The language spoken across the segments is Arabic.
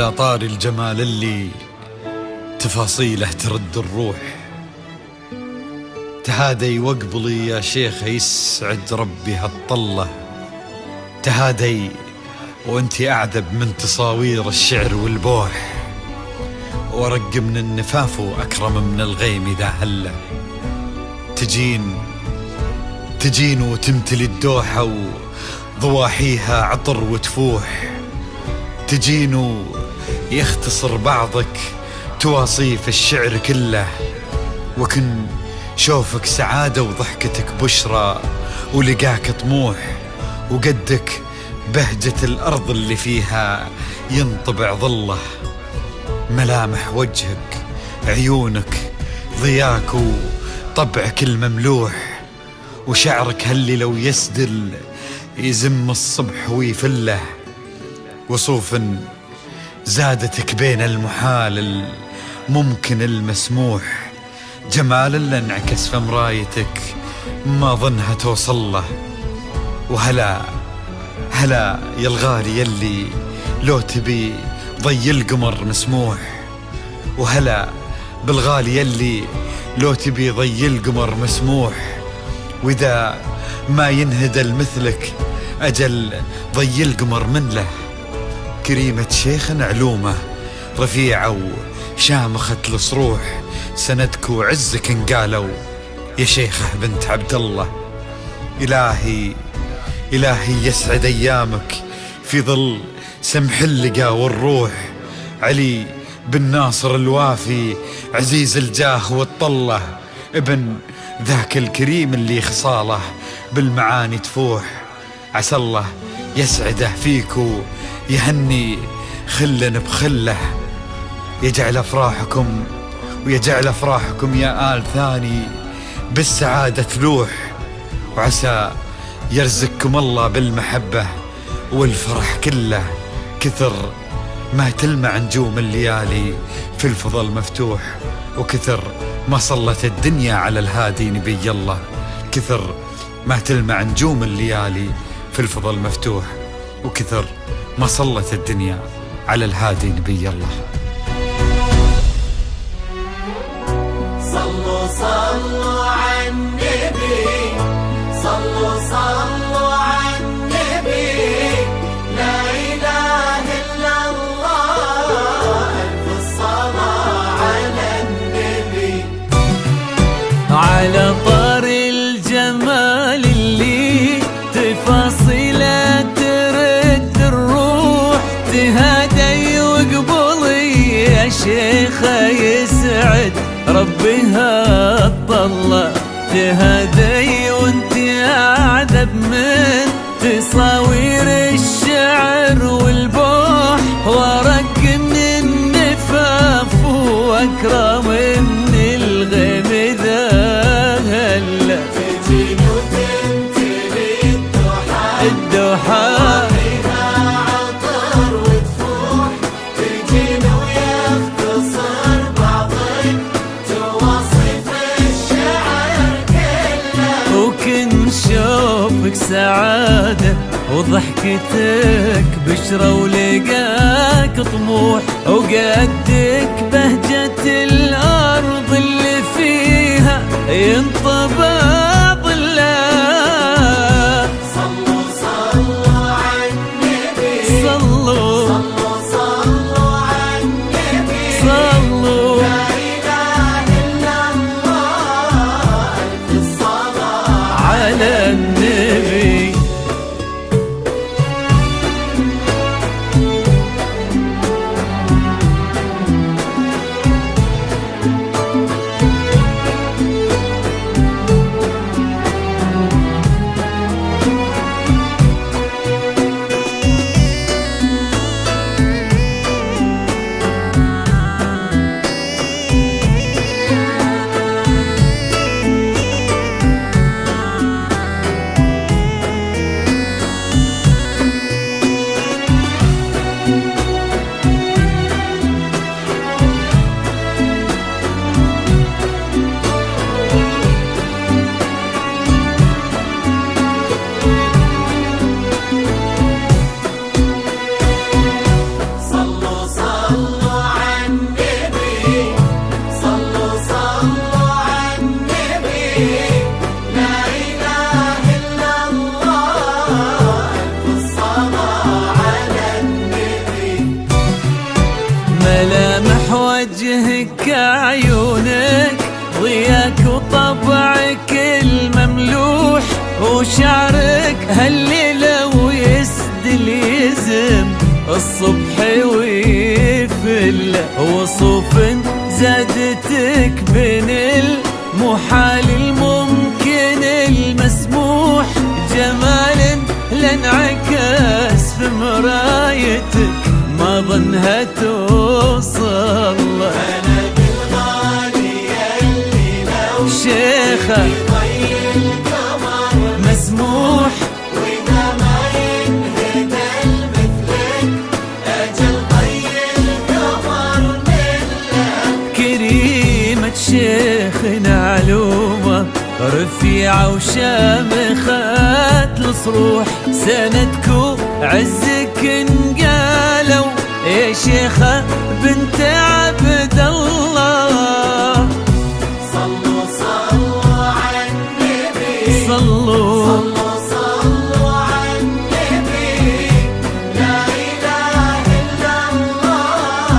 وعلى طار الجمال اللي تفاصيله ترد الروح، تهادي واقبلي يا شيخ يسعد ربي هالطلة، تهادي وانتي أعذب من تصاوير الشعر والبوح، ورق من النفاف وأكرم من الغيم إذا هله، تجين وتمتلي الدوحة وضواحيها عطر وتفوح، تجين ويختصر بعضك تواصيف الشعر كله، وكن شوفك سعادة وضحكتك بشرى ولقاك طموح، وقدك بهجة الأرض اللي فيها ينطبع ظله، ملامح وجهك عيونك ضياك وطبعك المملوح، وشعرك هاللي لو يسدل يزم الصبح ويفله، وصوف زادتك بين المحال الممكن المسموح، جمال اللي انعكس في مرايتك ما ظنها توصل له، وهلا يا الغالي يلي لو تبي ضي القمر مسموح، وهلا بالغالي يلي لو تبي ضي القمر مسموح، وإذا ما ينهدل مثلك أجل ضي القمر من له، كريمة شيخ علومه رفيعة وشامخة الصروح، سندك وعزك انقالوا يا شيخة بنت عبد الله، إلهي يسعد أيامك في ظل سمح اللقا والروح، علي بن ناصر الوافي عزيز الجاه والطلة، ابن ذاك الكريم اللي خصاله بالمعاني تفوح، عسى الله يسعده فيكو يهني خلا بخله، يجعل أفراحكم يا آل ثاني بالسعادة تلوح، وعسى يرزقكم الله بالمحبة والفرح كله، كثر ما تلمع نجوم الليالي في الفضل مفتوح، وكثر ما صلت الدنيا على الهادي نبي الله، كثر ما تلمع نجوم الليالي في الفضل مفتوح، وكثر ما صلت الدنيا على الهادي نبي الله. صلوا على النبي، صلوا على النبي، لا إله إلا الله، ألف الصلاة على النبي. على طار الجمال اللي تفاصيله ترد الروح، تهادي وقبلي يا شيخة يسعد ربي هالطلة، تهادي وانت أعذب من تصاوير الشعر والبوح، ورق من النفاف وأكرم من الغيم إذا هلا، تجين وتمتلي الدوحة عطر وتفوح، تجين ويختصر بعضك تواصف الشعر كله، وكن شوفك سعادة وضحكتك بشرى ولقاك طموح، وقدك بهجة الأرض اللي فيها ينطبع ظله. صلوا على النبي، صلوا على النبي، صلوا لا إله إلا الله، ألف الصلاة على النبي. وشعرك هالليلة ويسدل يزم الصبح ويفل وصوف زادتك بين المحال الممكن المسموح جمال لانعكس في مرايتك ما ظنها توصل أنا بالغالي اللي لو شيخة ضي القمر مسموح وإذا ما ينهدى مثلك أجل ضي القمر ملك. كريمة شيخنا علومة رفيعة وشامخة الصروح سندك عزك انقالوا يا شيخة بنت عبد الله. صلوا صلوا على النبي صلوا صلوا صلوا على النبي لا إله إلا الله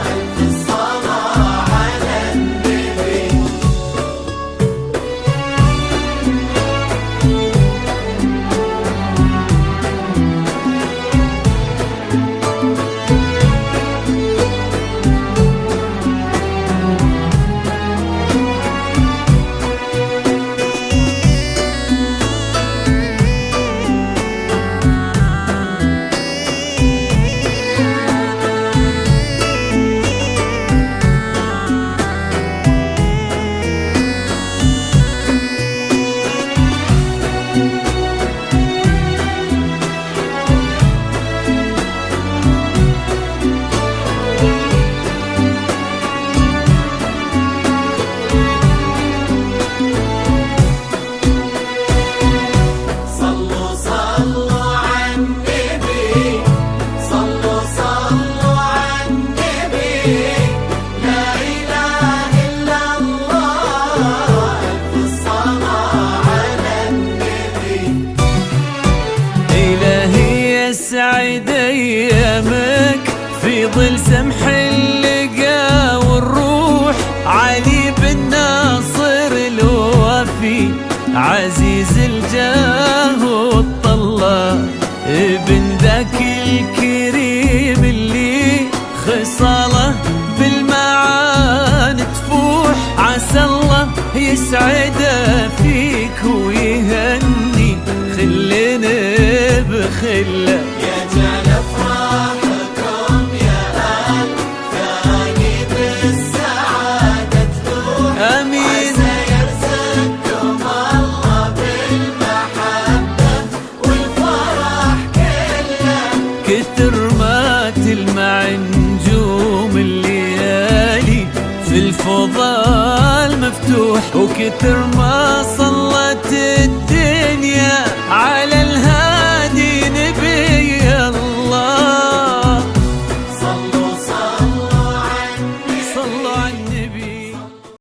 ألف الصلاة على النبي. صلوا صلوا على النبي صلوا صلوا على النبي لا إله إلا الله ألف الصلاة على النبي. إلهي يسعد أيامك في ظل سمح اللقا والروح علي بن ناصر الوفي عزيز الجاه والطلة ابن ذاك الكريم اللي خصاله بالمعان تفوح عسى الله يسعده فيك ويهني خلنا بخله يجعل أفراحكم يا أهل ثاني بالسعادة تلوح آمين. سيرزقكم الله بالمحبة والفرح كله. كتر ما تلمع نجوم الليالي في الفضاء المفتوح وكتر ما صلت